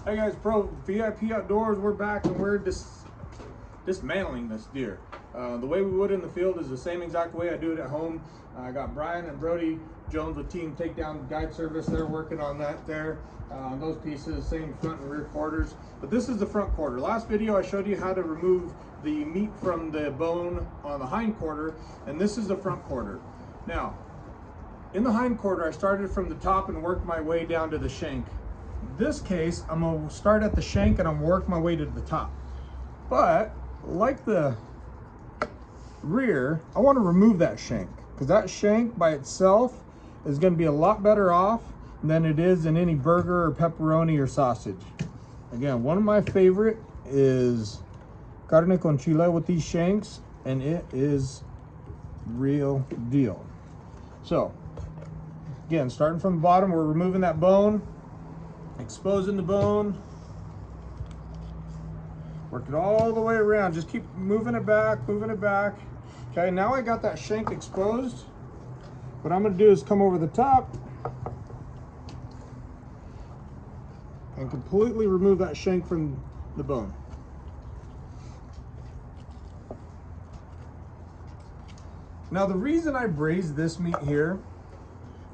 Hey guys, Pro VIP Outdoors, we're back and we're dismantling this deer. The way we would in the field is the same exact way I do it at home. I got Brian and Brody Jones with Team Takedown Guide Service. They're working on that there. On those pieces, same front and rear quarters. But this is the front quarter. Last video I showed you how to remove the meat from the bone on the hind quarter, and this is the front quarter. Now, in the hind quarter, I started from the top and worked my way down to the shank. In this case, I'm gonna start at the shank and I'm gonna work my way to the top. But like the rear, I want to remove that shank because that shank by itself is going to be a lot better off than it is in any burger or pepperoni or sausage. Again, one of my favorite is carne con chile with these shanks, and it is real deal. So again, starting from the bottom, we're removing that bone, exposing the bone, work it all the way around. Just keep moving it back, moving it back. Okay, now I got that shank exposed. What I'm gonna do is come over the top and completely remove that shank from the bone. Now the reason I braise this meat here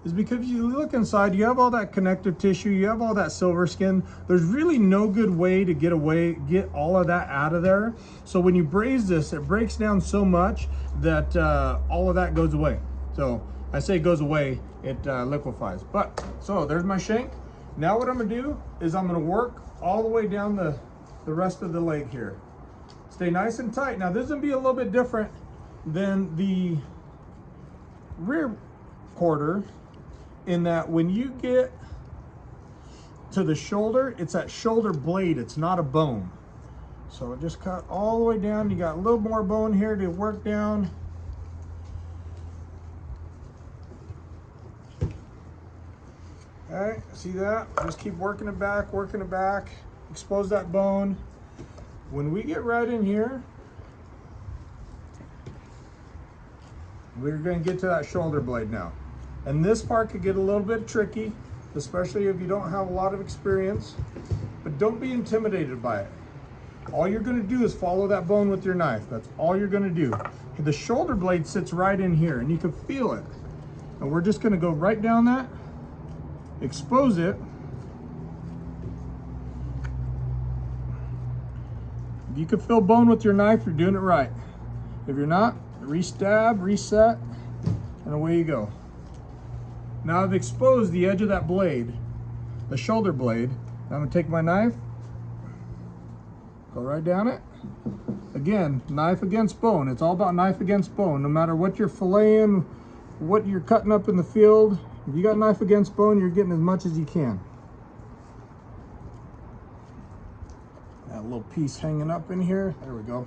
is because if you look inside, you have all that connective tissue, you have all that silver skin. There's really no good way to get all of that out of there. So when you braise this, it breaks down so much that all of that goes away. So I say goes away, it liquefies. But, so there's my shank. Now what I'm gonna do is I'm gonna work all the way down the rest of the leg here. Stay nice and tight. Now this is gonna be a little bit different than the rear quarter, in that when you get to the shoulder, it's that shoulder blade, it's not a bone. So just cut all the way down. You got a little more bone here to work down. Okay, see that? Just keep working it back, expose that bone. When we get right in here, we're going to get to that shoulder blade now. And this part could get a little bit tricky, especially if you don't have a lot of experience, but don't be intimidated by it. All you're gonna do is follow that bone with your knife. That's all you're gonna do. The shoulder blade sits right in here and you can feel it. And we're just gonna go right down that, expose it. If you can feel bone with your knife, you're doing it right. If you're not, re-stab, reset, and away you go. Now I've exposed the edge of that blade, the shoulder blade. I'm gonna take my knife, go right down it. Again, knife against bone. It's all about knife against bone. No matter what you're filleting, what you're cutting up in the field, if you got knife against bone, you're getting as much as you can. That little piece hanging up in here, there we go.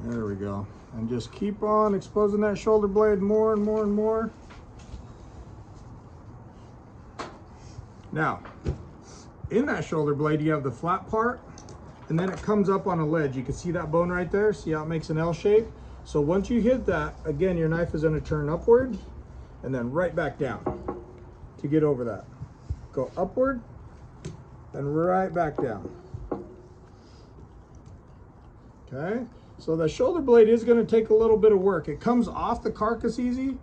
There we go. And just keep on exposing that shoulder blade more and more and more. Now, in that shoulder blade, you have the flat part, and then it comes up on a ledge. You can see that bone right there. See how it makes an L shape? So once you hit that, again, your knife is going to turn upward and then right back down to get over that. Go upward and right back down. Okay? So the shoulder blade is going to take a little bit of work. It comes off the carcass easy,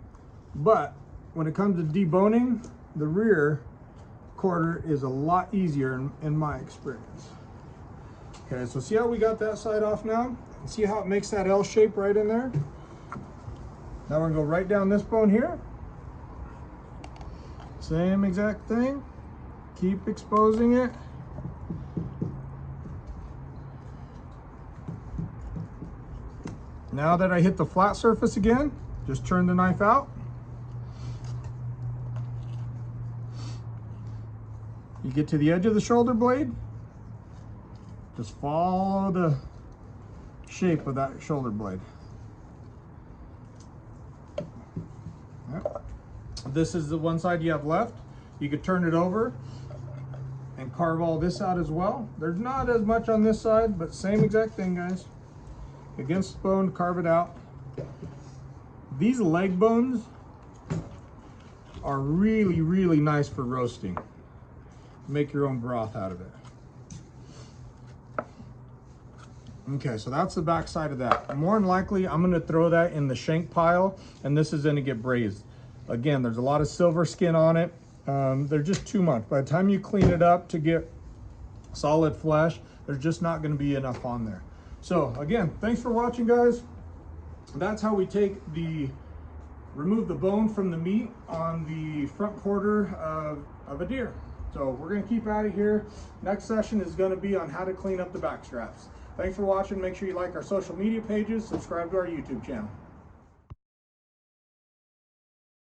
but when it comes to deboning, the rear quarter is a lot easier in my experience. Okay, so see how we got that side off now? See how it makes that L shape right in there? Now we're going to go right down this bone here. Same exact thing. Keep exposing it. Now that I hit the flat surface again, just turn the knife out. You get to the edge of the shoulder blade, just follow the shape of that shoulder blade. Yep. This is the one side you have left. You could turn it over and carve all this out as well. There's not as much on this side, but same exact thing, guys. Against the bone, carve it out. These leg bones are really, really nice for roasting. Make your own broth out of it. Okay, so that's the back side of that. More than likely, I'm gonna throw that in the shank pile, and this is gonna get braised. Again, there's a lot of silver skin on it. They're just too much. By the time you clean it up to get solid flesh, there's just not gonna be enough on there. So again, thanks for watching, guys. That's how we remove the bone from the meat on the front quarter of a deer. So we're gonna keep at it here. Next session is gonna be on how to clean up the back straps. Thanks for watching. Make sure you like our social media pages, subscribe to our YouTube channel.